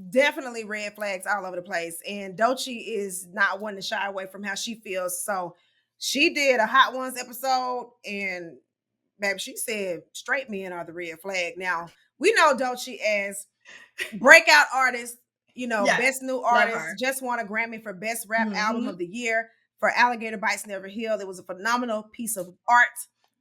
definitely red flags all over the place. And Doechii is not one to shy away from how she feels. So she did a Hot Ones episode, and baby, she said straight men are the red flag. Now, we know Doechii as breakout artist, Yes. best new Love artist, her. just won a Grammy for best rap album Mm-hmm. of the year for Alligator Bites Never Healed. It was a phenomenal piece of art.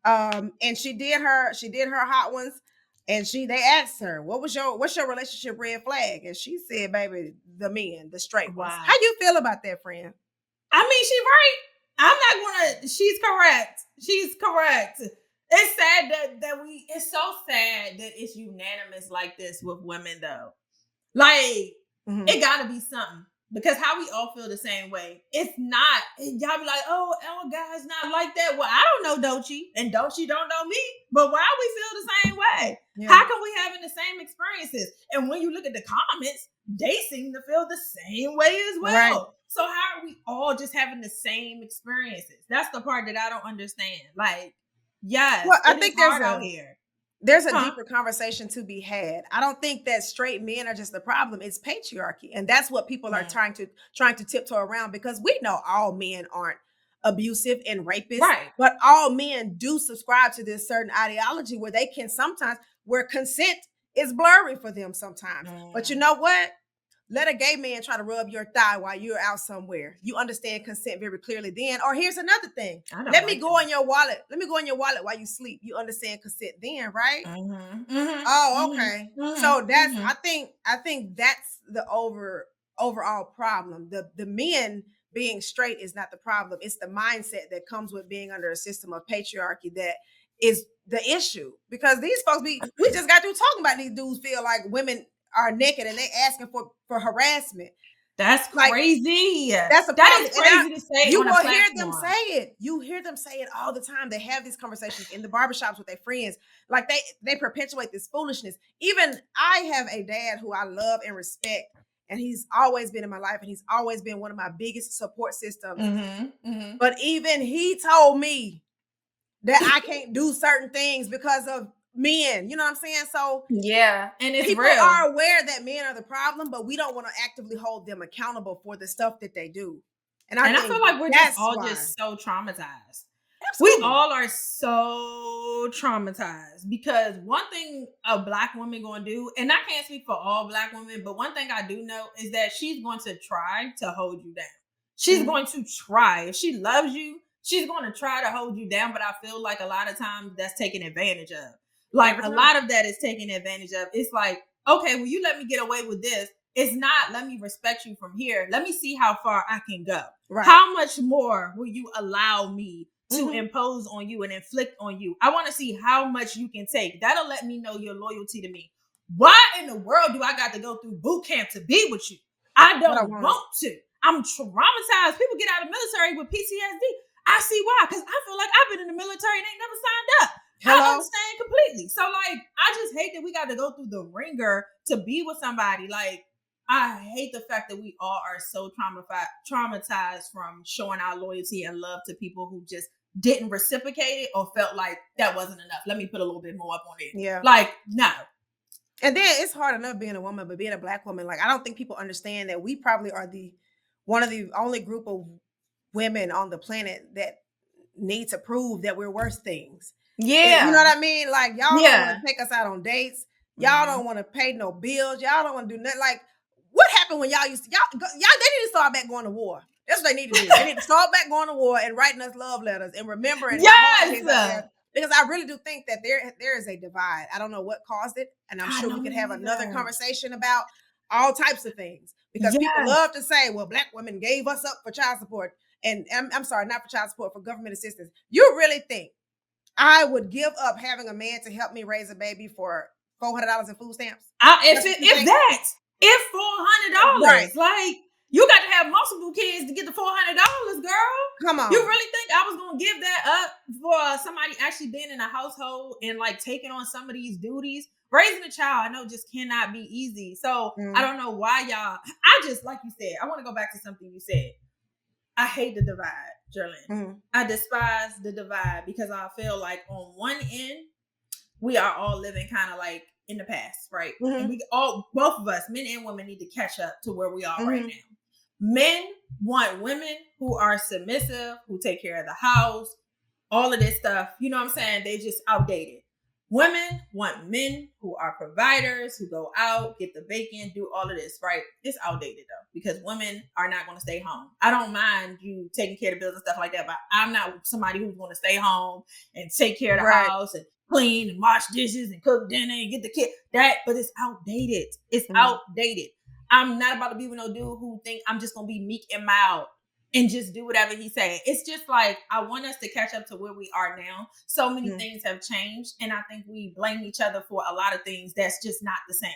And she did her Hot Ones, and they asked her, what's your relationship red flag? And she said, baby, the men, the straight ones. How Wow. you feel about that, friend? I mean, she's right. I'm not gonna. She's correct. She's correct. It's sad that we. It's so sad that it's unanimous like this with women, though. Like, it gotta be something, because how we all feel the same way. It's not. Y'all be like, oh, our guy's not like that. Well, I don't know Doechii, and Doechii don't know me. But why we feel the same way? Yeah. How come we having the same experiences? And when you look at the comments, they seem to feel the same way as well. Right. So how are we all just having the same experiences? That's the part that I don't understand. Like, yes, Well, I it think is hard out here. there's a deeper conversation to be had. I don't think that straight men are just the problem. It's patriarchy. And that's what people are trying to tiptoe around, because we know all men aren't abusive and rapists, Right. but all men do subscribe to this certain ideology where they can sometimes, where consent is blurry for them sometimes. But you know what? Let a gay man try to rub your thigh while you're out somewhere. You understand consent very clearly then. Or here's another thing. Let me go in your wallet. Let me go in your wallet while you sleep. You understand consent then, right? Oh, okay. So that's I think that's the overall problem. The men being straight is not the problem. It's the mindset that comes with being under a system of patriarchy that is the issue. Because these folks we just got through talking about these dudes feel like women are naked and they asking for harassment. That's crazy. That's a problem. That is crazy to say. You on a will platform. hear them say it. You hear them say it all the time. They have these conversations in the barbershops with their friends. Like they perpetuate this foolishness. Even I have a dad who I love and respect, and he's always been in my life, and he's always been one of my biggest support systems. But even he told me that I can't do certain things because of men. You know what I'm saying? So yeah, and it's people real. are aware that men are the problem, but we don't want to actively hold them accountable for the stuff that they do. And I feel like we're just all just so traumatized. Absolutely. We all are so traumatized, because one thing a Black woman gonna do, and I can't speak for all Black women, but one thing I do know is that she's going to try to hold you down. She's going to try. If she loves you, she's going to try to hold you down. But I feel like a lot of times that's taken advantage of. Like a lot of that is taken advantage of. It's like, okay, well, you let me get away with this. It's not, let me respect you from here. Let me see how far I can go. Right. How much more will you allow me to impose on you and inflict on you? I want to see how much you can take. That'll let me know your loyalty to me. Why in the world do I got to go through boot camp to be with you? I don't want to. I'm traumatized. People get out of the military with PTSD. I see why, because I feel like I've been in the military and ain't never signed up. Hello? I understand completely. So, like, I just hate that we got to go through the ringer to be with somebody. Like, I hate the fact that we all are so traumatized from showing our loyalty and love to people who just didn't reciprocate it or felt like that wasn't enough. Let me put a little bit more up on it. Yeah. Like, no. And then it's hard enough being a woman, but being a Black woman, like, I don't think people understand that we probably are one of the only group of women on the planet that need to prove that we're worth things. Yeah. You know what I mean? Like, y'all don't want to take us out on dates. Y'all don't want to pay no bills. Y'all don't want to do nothing. Like, what happened when y'all they need to start back going to war. That's what they need to do. They need to start back going to war and writing us love letters and remembering. Yes. Because I really do think that there is a divide. I don't know what caused it. And I'm sure we could have another conversation about all types of things. Because people love to say, well, Black women gave us up for child support. And I'm sorry, not for child support, for government assistance. You really think I would give up having a man to help me raise a baby for $400 in food stamps? If $400, right. Like, you got to have multiple kids to get the $400, girl. Come on. You really think I was going to give that up for somebody actually being in a household and like taking on some of these duties? Raising a child, I know, just cannot be easy. So I don't know why y'all, I just, like you said, I want to go back to something you said. I hate the divide, Jerlyn. I despise the divide because I feel like on one end, we are all living kind of like in the past, right? Mm-hmm. And both of us, men and women, need to catch up to where we are right Mm-hmm. now. Men want women who are submissive, who take care of the house, all of this stuff. You know what I'm saying? They just outdated. Women want men who are providers, who go out, get the bacon, do all of this, right? It's outdated though, because women are not going to stay home. I don't mind you taking care of the bills and stuff like that, but I'm not somebody who's going to stay home and take care of the house and clean and wash dishes and cook dinner and get the kid. But it's outdated. It's outdated. I'm not about to be with no dude who think I'm just going to be meek and mild and just do whatever he's saying. It's just like, I want us to catch up to where we are now. So many things have changed. And I think we blame each other for a lot of things that's just not the same.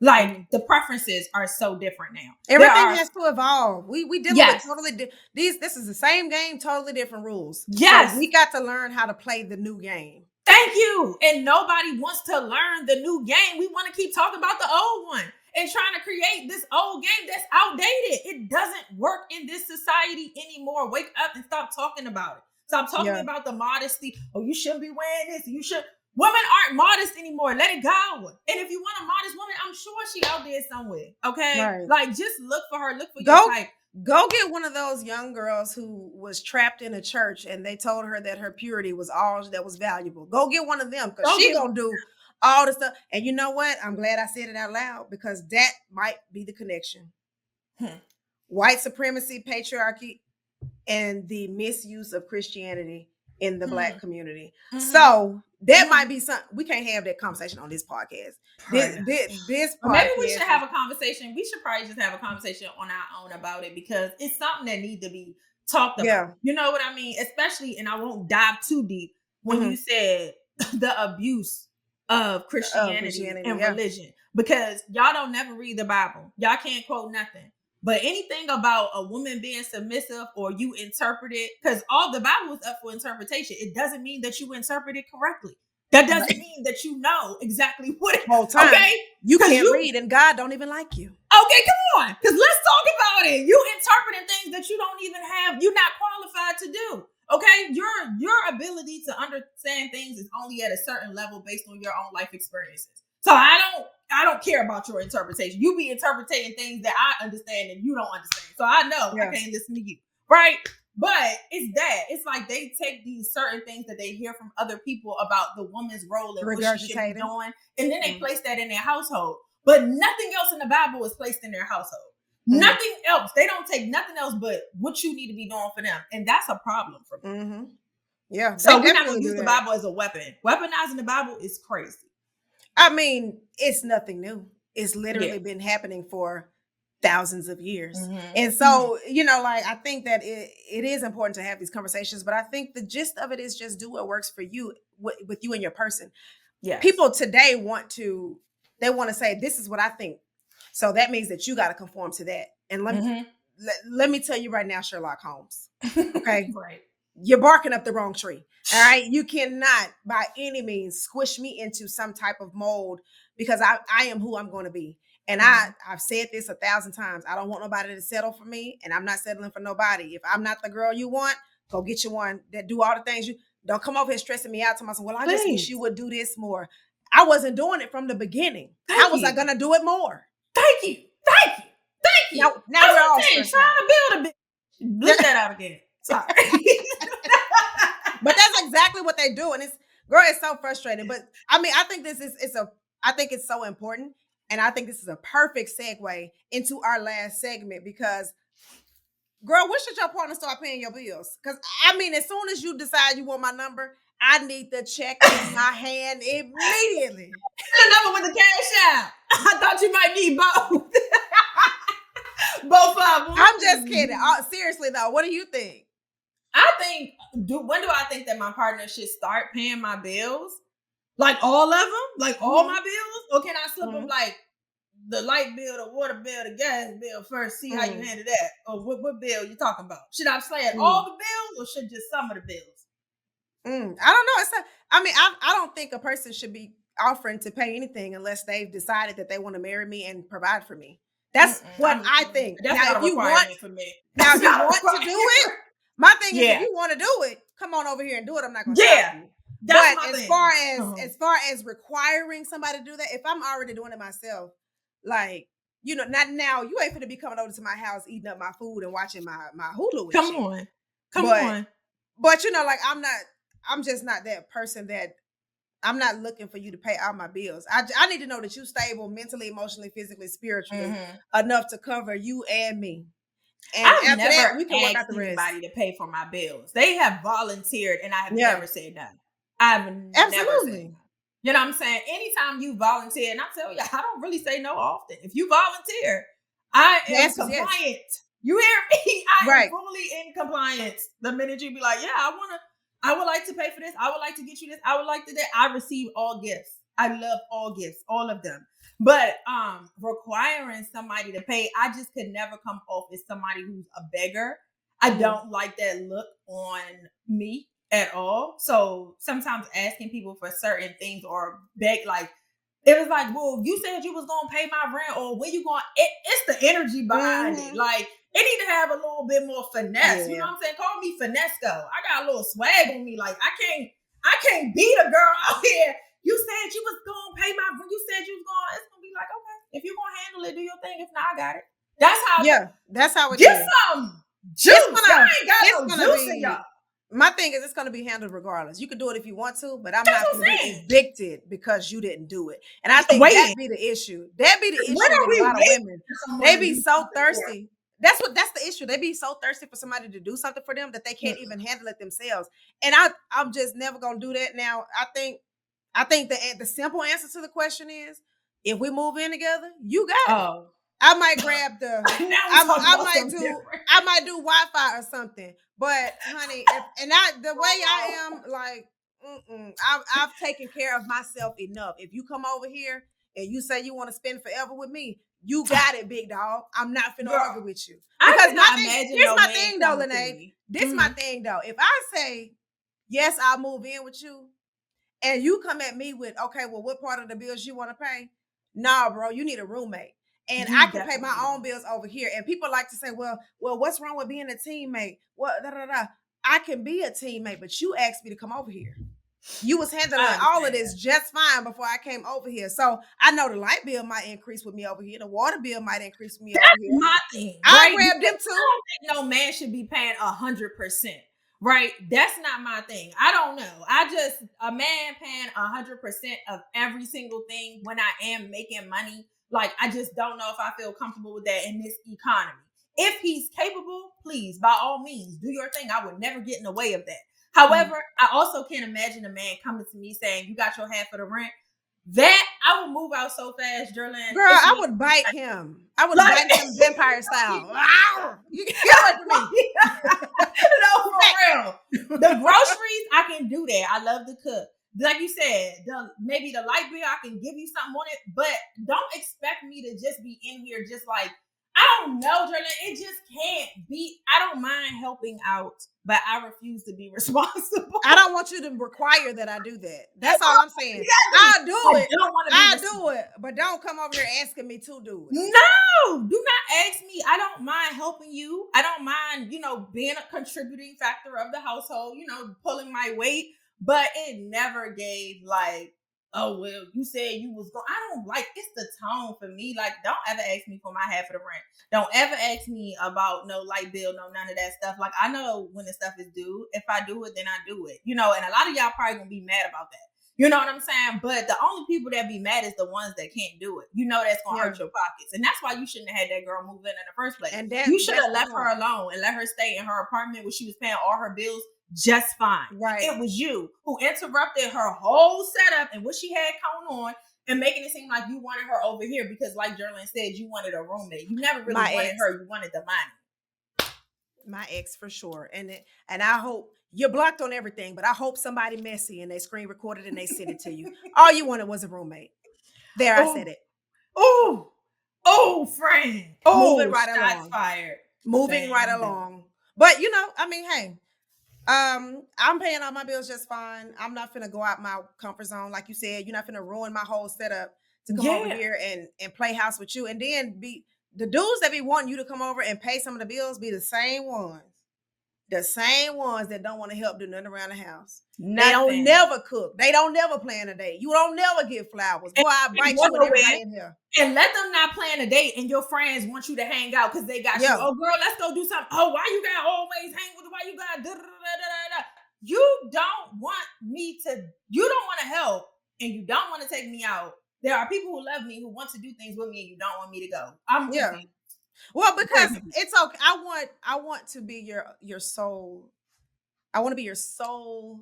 Like the preferences are so different now. Everything has to evolve. We dealing with totally this is the same game, totally different rules. Yes. So we got to learn how to play the new game. Thank you. And nobody wants to learn the new game. We want to keep talking about the old one and trying to create this old game that's outdated. It doesn't work in this society anymore. Wake up and stop talking about it. Stop talking about the modesty. Oh, you shouldn't be wearing this. You should. Women aren't modest anymore. Let it go. And if you want a modest woman, I'm sure she out there somewhere. Okay? Right. Like, just look for her. Look for your type. Go get one of those young girls who was trapped in a church and they told her that her purity was all that was valuable. Go get one of them, because she gonna do all the stuff. And you know what? I'm glad I said it out loud, because that might be the connection. White supremacy, patriarchy, and the misuse of Christianity in the Black community. So that might be something. We can't have that conversation on this podcast. This podcast, maybe we should have a conversation. We should probably just have a conversation on our own about it, because it's something that needs to be talked about. Yeah. You know what I mean? Especially, and I won't dive too deep, when you said the abuse of Christianity and religion, because y'all don't never read the Bible. Y'all can't quote nothing. But anything about a woman being submissive, or you interpret it, because all the Bible is up for interpretation. It doesn't mean that you interpret it correctly. That doesn't mean that you know exactly what it is. Okay? You can't read, and God don't even like you. Okay, come on. Because let's talk about it. You interpreting things that you don't even have, you're not qualified to do. Okay? Your ability to understand things is only at a certain level based on your own life experiences. So I don't care about your interpretation. You be interpreting things that I understand and you don't understand. So I know I can't listen to you. Right? But it's like they take these certain things that they hear from other people about the woman's role and what she should be doing, and then they place that in their household. But nothing else in the Bible is placed in their household. Nothing else. They don't take nothing else but what you need to be doing for them. And that's a problem for me. Yeah. So we're not going to use the Bible as a weapon. Weaponizing the Bible is crazy. I mean, it's nothing new. It's literally been happening for thousands of years. And so, you know, like, I think that it is important to have these conversations, but I think the gist of it is just do what works for you with you and your person. People today want to say, this is what I think. So that means that you got to conform to that. And let me tell you right now, Sherlock Holmes. Okay. Right. You're barking up the wrong tree. All right. You cannot by any means squish me into some type of mold, because I am who I'm going to be. And I've said this 1,000 times. I don't want nobody to settle for me, and I'm not settling for nobody. If I'm not the girl you want, go get you one that do all the things you don't. Come over here stressing me out to myself. Well, I just wish you would do this more. I wasn't doing it from the beginning. How was I going to do it more? Thank you. Now we're all trying to build a bit. Look that out again. Sorry. But that's exactly what they do. And it's so frustrating. But I mean, I think I think it's so important. And I think this is a perfect segue into our last segment, because, girl, when should your partner start paying your bills? Because, I mean, as soon as you decide you want my number, I need the check in my hand immediately. The number with the cash out. I thought you might need both. Both of them. I'm just kidding. Seriously, though, what do you think? I think, when do I think that my partner should start paying my bills? Like all of them? Like all my bills? Or can I slip them like the light bill, the water bill, the gas bill first, see how you handle that? Or what bill you talking about? Should I say all the bills, or should just some of the bills? I don't know. I don't think a person should be offering to pay anything unless they've decided that they want to marry me and provide for me. That's what I think. That's now, not a requirement for me. Now, if you want to do it, my thing is, if you want to do it, come on over here and do it. I'm not going to stop you. That's But my as thing. far as requiring somebody to do that, if I'm already doing it myself, like, not now, you ain't finna be coming over to my house eating up my food and watching my Hulu and Come shit. on. Come But on. like I'm just not that person that I'm not looking for you to pay all my bills. I need to know that you're stable mentally, emotionally, physically, spiritually enough to cover you and me. And I've after that, never we can work out asked the rest. anybody to pay for my bills. They have volunteered and I have Yeah, never said no. I've never said absolutely. no. You know what I'm saying? Anytime you volunteer, and I tell you, I don't really say no often. If you volunteer, I The am answer is yes. compliant. You hear me? I am Right. fully in compliance. The minute you be like, yeah, I would like to pay for this. I would like to get you this. I would like to that. I receive all gifts. I love all gifts, all of them. But requiring somebody to pay, I just could never come off as somebody who's a beggar. I don't like that look on me at all. So sometimes asking people for certain things or beg, like, it was like, well, you said you was gonna pay my rent, or when you going? It's the energy behind it. Like, it need to have a little bit more finesse. You know what I'm saying? Call me Finesco. I got a little swag on me. Like, I can't beat a girl out here. You said you was gonna pay my rent. You said you was gonna. It's gonna be like, okay, if you gonna handle it, do your thing. If not, I got it. That's how. Yeah, that's how it Get is. some juice. Y'all ain't got It's no gonna juice in be. y'all. My thing is, it's gonna be handled regardless. You can do it if you want to, but I'm That's not what gonna I'm be saying. evicted because you didn't do it. And I think that Wait, be the issue. That be the when issue are with a we lot of waiting women. for someone They to be do so something for thirsty. That's the issue. They be so thirsty for somebody to do something for them that they them? can't even handle it themselves. And I'm just never gonna do that. Now I think the simple answer to the question is, if we move in together, you got it. Oh, I might grab the now we talking about something different. I might do Wi-Fi or something. But honey, the way I am, like, I've taken care of myself enough. If you come over here and you say you want to spend forever with me, you got it, big dog. I'm not finna Girl, argue with you. I Because cannot imagine here's no my man thing though, coming to Lene. me. This is my thing though. If I say, yes, I'll move in with you, and you come at me with, okay, well, what part of the bills you want to pay? Nah, bro, you need a roommate. And I You can pay my definitely own bills over here. And people like to say, well, what's wrong with being a teammate? What da, da, da. I can be a teammate, but you asked me to come over here. You was handling I all of understand this just fine before I came over here. So I know the light bill might increase with me over here. The water bill might increase with me over that's here. my thing, I'll right? grab Because them I too. don't think no man should be paying 100%, right? That's not my thing. I don't know. A man paying 100% of every single thing when I am making money. Like, I just don't know if I feel comfortable with that in this economy. If he's capable, please, by all means, do your thing. I would never get in the way of that. However, I also can't imagine a man coming to me saying, you got your half of the rent. That I will move out so fast, Jerlyn. Girl, It's I me. would bite him. I would Like, bite him vampire style. You get away from me. no, for real. The groceries, I can do that. I love to cook. Like you said, maybe the light bill, I can give you something on it, but don't expect me to just be in here just like, I don't know, Jordan. It just can't be. I don't mind helping out, but I refuse to be responsible. I don't want you to require that I do that. That's all I'm saying. Exactly. I'll do I it. don't want to be I'll responsible. do it. But don't come over here asking me to do it. No, do not ask me. I don't mind helping you. I don't mind, being a contributing factor of the household, pulling my weight. But it never gave like, oh, well, you said you was going. I don't like, it's the tone for me. Like, don't ever ask me for my half of the rent. Don't ever ask me about no light bill, no none of that stuff. Like, I know when the stuff is due. If I do it, then I do it. And a lot of y'all probably gonna be mad about that. You know what I'm saying? But the only people that be mad is the ones that can't do it. That's gonna hurt your pockets. And that's why you shouldn't have had that girl move in the first place. And you should have left her alone and let her stay in her apartment where she was paying all her bills just fine. Right. It was you who interrupted her whole setup and what she had going on and making it seem like you wanted her over here because, like Jerlyn said, you wanted a roommate. You never really wanted her. You wanted the money. My ex, for sure. And I hope you're blocked on everything, but I hope somebody messy and they screen recorded and they sent it to you. All you wanted was a roommate. There, I said it. Oh, friend. Moving right shots along. Fired. Moving right along. But hey, I'm paying all my bills just fine. I'm not finna go out my comfort zone. Like you said, you're not finna ruin my whole setup to come over here and play house with you. And then be the dudes that be wanting you to come over and pay some of the bills be the same ones The same ones that don't want to help do nothing around the house. Nothing. They don't never cook. They don't never plan a date. You don't never get flowers. Boy, I bite you and everybody in here. And let them not plan a date, and your friends want you to hang out because they got you. Oh, girl, let's go do something. Oh, why you gotta always hang with? Why you gotta da da da da da? You don't want me to. You don't want to help, and you don't want to take me out. There are people who love me who want to do things with me, and you don't want me to go. I'm confused. Well, because it's okay. I want to be your soul. I want to be your sole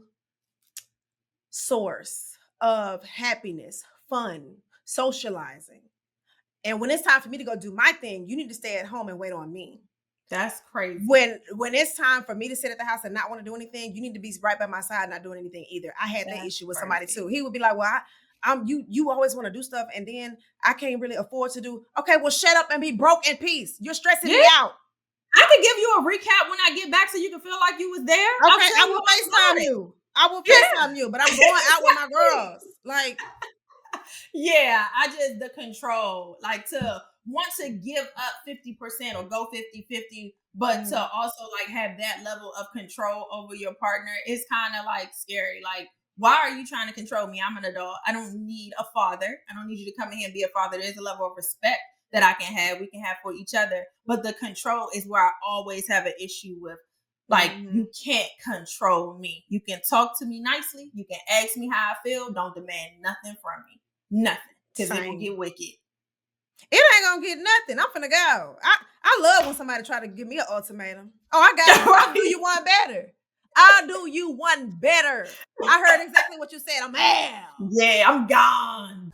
source of happiness, fun, socializing. And when it's time for me to go do my thing, you need to stay at home and wait on me. That's crazy. When it's time for me to sit at the house and not want to do anything, you need to be right by my side, not doing anything either. I had that issue with somebody too. He would be like, "Well, you always want to do stuff, and then I can't really afford to do." Okay, well, shut up and be broke in peace. You're stressing me out. I can give you a recap when I get back, so you can feel like you was there. Okay, I will FaceTime you. I will FaceTime you, but I'm going out with my girls. Like, yeah, the control, like to want to give up 50% or go 50-50, but to also like have that level of control over your partner is kind of like scary. Like, why are you trying to control me? I'm an adult. I don't need a father. I don't need you to come in here and be a father. There's a level of respect that I can have, we can have for each other. But the control is where I always have an issue with. Like, you can't control me. You can talk to me nicely. You can ask me how I feel. Don't demand nothing from me. Nothing. Because it will get wicked. It ain't gonna get nothing. I'm finna go. I love when somebody try to give me an ultimatum. Oh, I got you. I'll do you one better. I'll do you one better. I heard exactly what you said. I'm out. Yeah, I'm gone.